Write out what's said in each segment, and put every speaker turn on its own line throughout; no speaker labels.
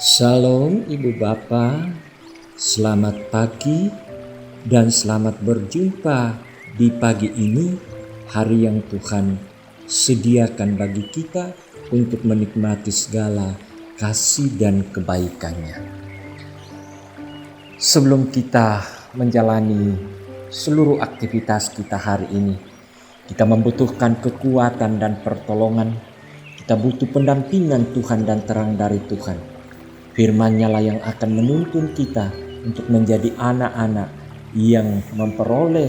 Shalom Ibu Bapa, selamat pagi dan selamat berjumpa di pagi ini, hari yang Tuhan sediakan bagi kita untuk menikmati segala kasih dan kebaikan-Nya. Sebelum kita menjalani seluruh aktivitas kita hari ini, kita membutuhkan kekuatan dan pertolongan. Kita butuh pendampingan Tuhan dan terang dari Tuhan. Firman-Nya lah yang akan menuntun kita untuk menjadi anak-anak yang memperoleh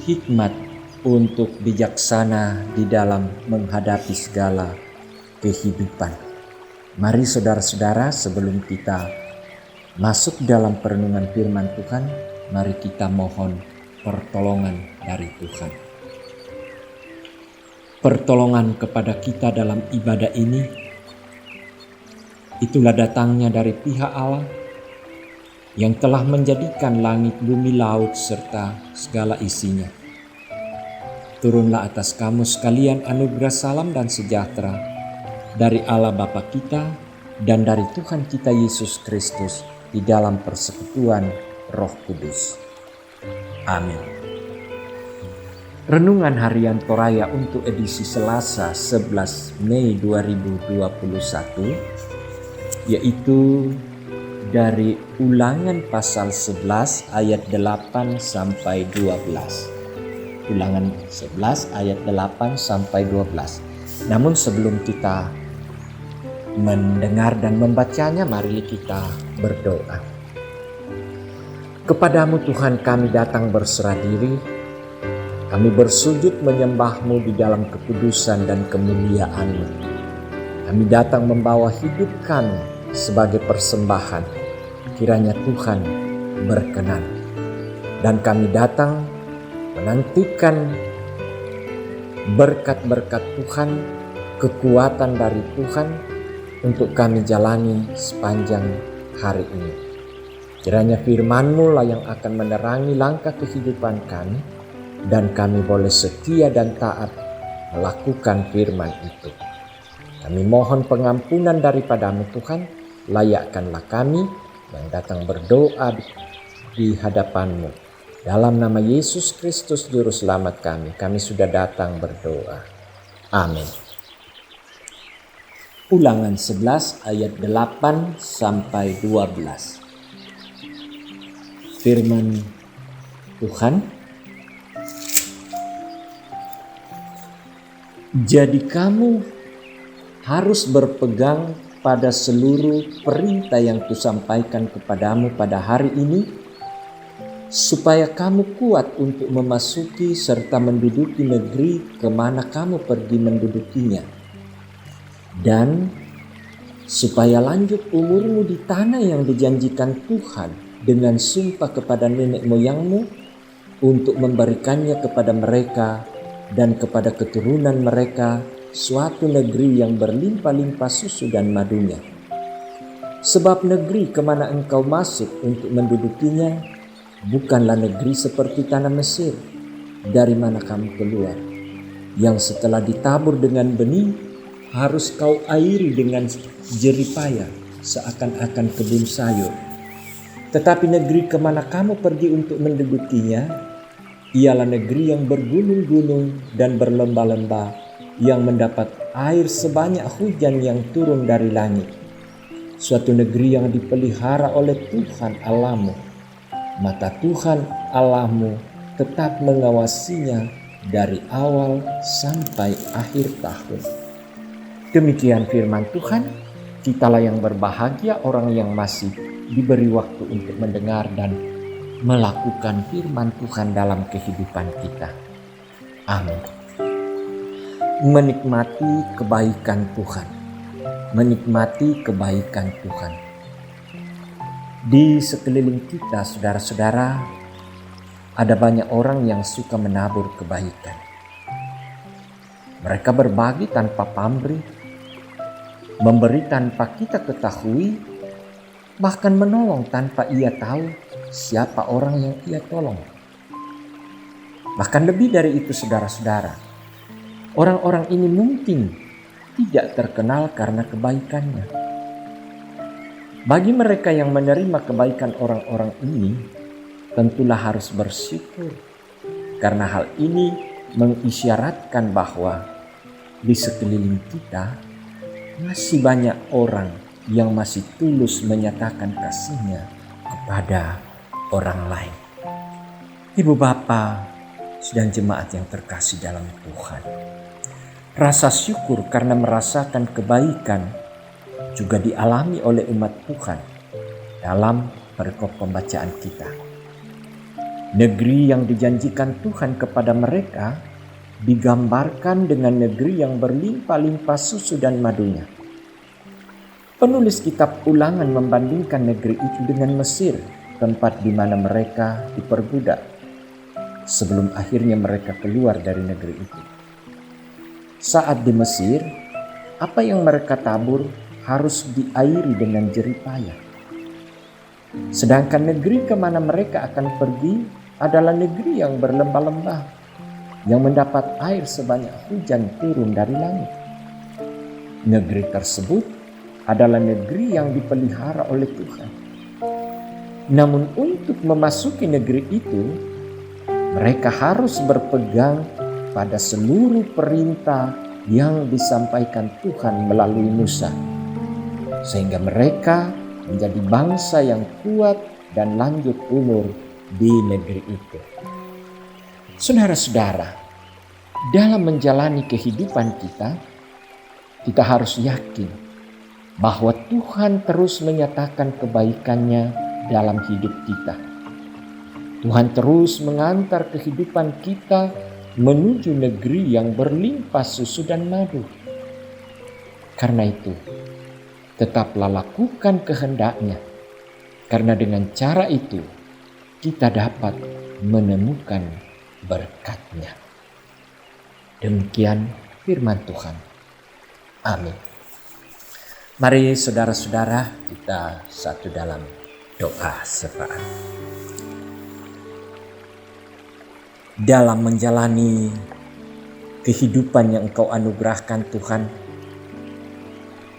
hikmat untuk bijaksana di dalam menghadapi segala kehidupan. Mari saudara-saudara, sebelum kita masuk dalam perenungan firman Tuhan, mari kita mohon pertolongan dari Tuhan. Pertolongan kepada kita dalam ibadah ini itulah datangnya dari pihak Allah yang telah menjadikan langit, bumi, laut, serta segala isinya. Turunlah atas kamu sekalian anugerah, salam, dan sejahtera dari Allah Bapa kita dan dari Tuhan kita Yesus Kristus di dalam persekutuan Roh Kudus. Amin. Renungan Harian Toraya untuk edisi Selasa 11 Mei 2021 yaitu dari Ulangan pasal 11 ayat 8 sampai 12. Ulangan 11 ayat 8 sampai 12. Namun sebelum kita mendengar dan membacanya, mari kita berdoa. Kepadamu Tuhan kami datang berserah diri. Kami bersujud menyembah-Mu di dalam kekudusan dan kemuliaan-Mu. Kami datang membawa hidup kami sebagai persembahan. Kiranya Tuhan berkenan. Dan kami datang menantikan berkat-berkat Tuhan, kekuatan dari Tuhan untuk kami jalani sepanjang hari ini. Kiranya firman-Mu lah yang akan menerangi langkah kehidupan kami, dan kami boleh setia dan taat melakukan firman itu. Kami mohon pengampunan daripada-Mu Tuhan, layakkanlah kami yang datang berdoa di hadapan-Mu. Dalam nama Yesus Kristus Juru Selamat kami sudah datang berdoa. Amin. Ulangan 11 ayat 8 sampai 12. Firman Tuhan, jadi kamu harus berpegang pada seluruh perintah yang Kusampaikan kepadamu pada hari ini, supaya kamu kuat untuk memasuki serta menduduki negeri kemana kamu pergi mendudukinya, dan supaya lanjut umurmu di tanah yang dijanjikan Tuhan dengan sumpah kepada nenek moyangmu untuk memberikannya kepada mereka dan kepada keturunan mereka, suatu negeri yang berlimpah-limpah susu dan madunya. Sebab negeri kemana engkau masuk untuk mendudukinya bukanlah negeri seperti tanah Mesir, dari mana kamu keluar, yang setelah ditabur dengan benih harus kau airi dengan jerih payah seakan-akan kebun sayur. Tetapi negeri kemana kamu pergi untuk mendudukinya ialah negeri yang bergunung-gunung dan berlembah-lembah, yang mendapat air sebanyak hujan yang turun dari langit. Suatu negeri yang dipelihara oleh Tuhan Allahmu. Mata Tuhan Allahmu tetap mengawasinya dari awal sampai akhir tahun. Demikian firman Tuhan. Kitalah yang berbahagia orang yang masih diberi waktu untuk mendengar dan melakukan firman Tuhan dalam kehidupan kita. Amin. Menikmati kebaikan Tuhan. Menikmati kebaikan Tuhan. Di sekeliling kita, saudara-saudara, ada banyak orang yang suka menabur kebaikan. Mereka berbagi tanpa pamrih, memberi tanpa kita ketahui, bahkan menolong tanpa ia tahu siapa orang yang ia tolong. Bahkan lebih dari itu, saudara-saudara, orang-orang ini mungkin tidak terkenal karena kebaikannya. Bagi mereka yang menerima kebaikan orang-orang ini, tentulah harus bersyukur, karena hal ini mengisyaratkan bahwa di sekeliling kita masih banyak orang yang masih tulus menyatakan kasihnya kepada orang lain. Ibu Bapa dan jemaat yang terkasih dalam Tuhan, rasa syukur karena merasakan kebaikan juga dialami oleh umat Tuhan dalam perikop pembacaan kita. Negeri yang dijanjikan Tuhan kepada mereka digambarkan dengan negeri yang berlimpah-limpah susu dan madunya. Penulis kitab Ulangan membandingkan negeri itu dengan Mesir, tempat di mana mereka diperbudak sebelum akhirnya mereka keluar dari negeri itu. Saat di Mesir, apa yang mereka tabur harus diairi dengan jerih payah. Sedangkan negeri kemana mereka akan pergi adalah negeri yang berlembah-lembah, yang mendapat air sebanyak hujan turun dari langit. Negeri tersebut adalah negeri yang dipelihara oleh Tuhan. Namun untuk memasuki negeri itu, mereka harus berpegang pada seluruh perintah yang disampaikan Tuhan melalui Musa, sehingga mereka menjadi bangsa yang kuat dan lanjut umur di negeri itu. Saudara-saudara, dalam menjalani kehidupan kita harus yakin bahwa Tuhan terus menyatakan kebaikannya dalam hidup kita. Tuhan terus mengantar kehidupan kita menuju negeri yang berlimpah susu dan madu. Karena itu, tetaplah lakukan kehendak-Nya, karena dengan cara itu kita dapat menemukan berkat-Nya. Demikian firman Tuhan. Amin. Mari saudara-saudara kita satu dalam doa syafaat. Dalam menjalani kehidupan yang Engkau anugerahkan Tuhan,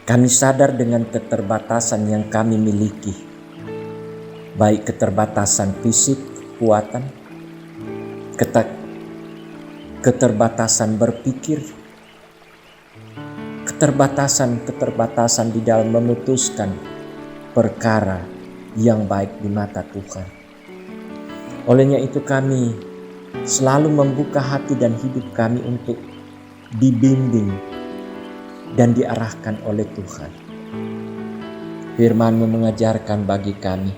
kami sadar dengan keterbatasan yang kami miliki, baik keterbatasan fisik, kekuatan, keterbatasan berpikir, keterbatasan di dalam memutuskan perkara yang baik di mata Tuhan. Olehnya itu kami selalu membuka hati dan hidup kami untuk dibimbing dan diarahkan oleh Tuhan. Firman-Mu mengajarkan bagi kami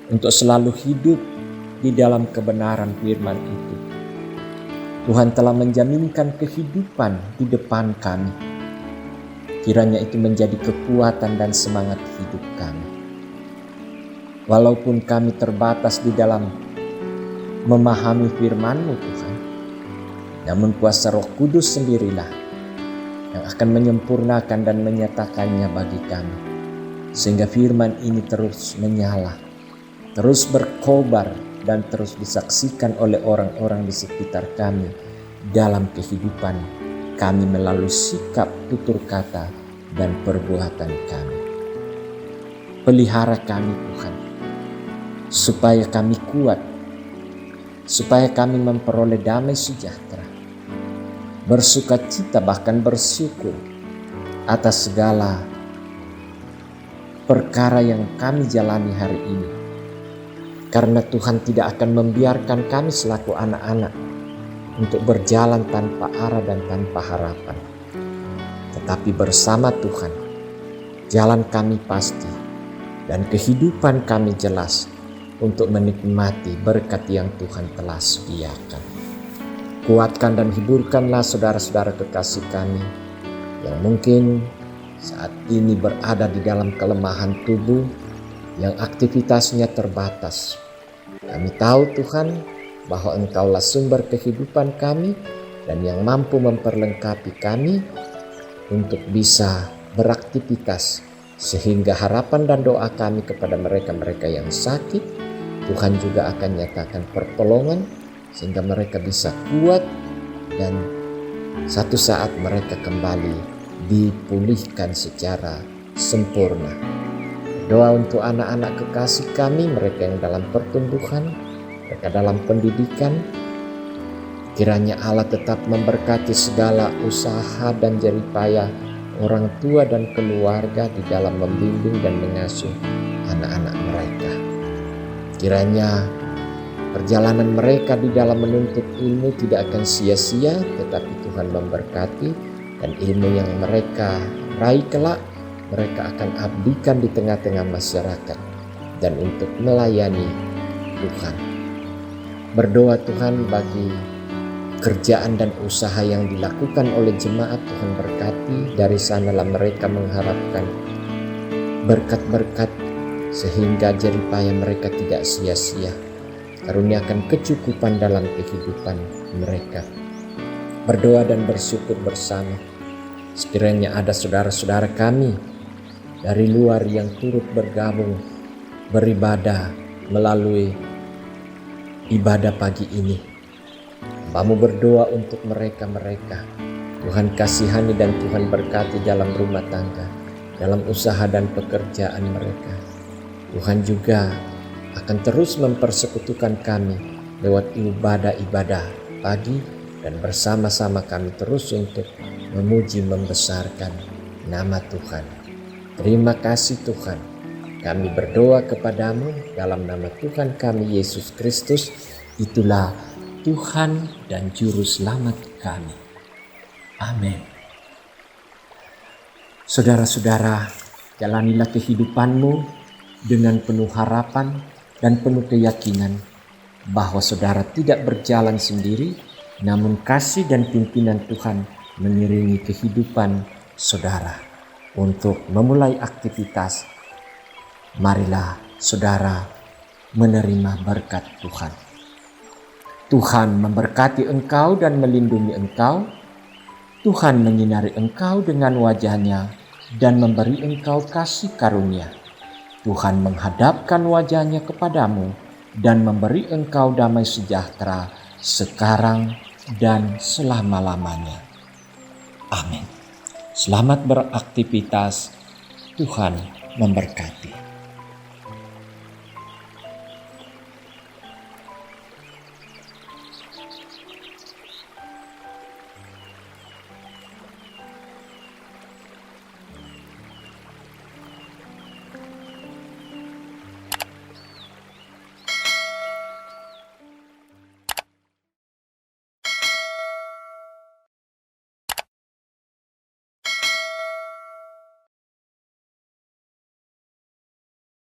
untuk selalu hidup di dalam kebenaran firman itu. Tuhan telah menjaminkan kehidupan di depan kami. Kiranya itu menjadi kekuatan dan semangat hidup kami. Walaupun kami terbatas di dalam memahami firman-Mu Tuhan, namun kuasa Roh Kudus sendirilah yang akan menyempurnakan dan menyatakannya bagi kami, sehingga firman ini terus menyala, terus berkobar, dan terus disaksikan oleh orang-orang di sekitar kami dalam kehidupan kami melalui sikap, tutur kata, dan perbuatan kami. Pelihara kami Tuhan, supaya kami kuat, supaya kami memperoleh damai sejahtera, bersukacita bahkan bersyukur atas segala perkara yang kami jalani hari ini. Karena Tuhan tidak akan membiarkan kami selaku anak-anak untuk berjalan tanpa arah dan tanpa harapan. Tetapi bersama Tuhan, jalan kami pasti dan kehidupan kami jelas untuk menikmati berkat yang Tuhan telah sediakan. Kuatkan dan hiburkanlah saudara-saudara kekasih kami yang mungkin saat ini berada di dalam kelemahan tubuh yang aktivitasnya terbatas. Kami tahu Tuhan bahwa Engkaulah sumber kehidupan kami dan yang mampu memperlengkapi kami untuk bisa beraktivitas, sehingga harapan dan doa kami kepada mereka-mereka yang sakit, Tuhan juga akan nyatakan pertolongan sehingga mereka bisa kuat dan satu saat mereka kembali dipulihkan secara sempurna. Doa untuk anak-anak kekasih kami, mereka yang dalam pertumbuhan, mereka dalam pendidikan. Kiranya Allah tetap memberkati segala usaha dan jerih payah orang tua dan keluarga di dalam membimbing dan mengasuh anak-anak mereka. Kiranya perjalanan mereka di dalam menuntut ilmu tidak akan sia-sia, tetapi Tuhan memberkati, dan ilmu yang mereka raih kelak mereka akan abdikan di tengah-tengah masyarakat dan untuk melayani Tuhan. Berdoa Tuhan bagi kerjaan dan usaha yang dilakukan oleh jemaat, Tuhan berkati. Dari sanalah mereka mengharapkan berkat-berkat sehingga jerih payah mereka tidak sia-sia. Karuniakan kecukupan dalam kehidupan mereka. Berdoa dan bersyukur bersama. Sekiranya ada saudara-saudara kami dari luar yang turut bergabung beribadah melalui ibadah pagi ini, Hambamu berdoa untuk mereka. Tuhan kasihani dan Tuhan berkati dalam rumah tangga, dalam usaha dan pekerjaan mereka. Tuhan juga akan terus mempersekutukan kami lewat ibadah pagi, dan bersama-sama kami terus untuk memuji membesarkan nama Tuhan. Terima kasih Tuhan. Kami berdoa kepadamu dalam nama Tuhan kami Yesus Kristus. Itulah Tuhan dan Juru Selamat kami. Amin. Saudara-saudara, jalanilah kehidupanmu dengan penuh harapan dan penuh keyakinan bahwa saudara tidak berjalan sendiri, namun kasih dan pimpinan Tuhan mengiringi kehidupan saudara. Untuk memulai aktivitas, marilah saudara menerima berkat Tuhan. Tuhan memberkati engkau dan melindungi engkau. Tuhan menyinari engkau dengan wajah-Nya dan memberi engkau kasih karunia. Tuhan menghadapkan wajah-Nya kepadamu dan memberi engkau damai sejahtera sekarang dan selama-lamanya. Amin. Selamat beraktivitas. Tuhan memberkati.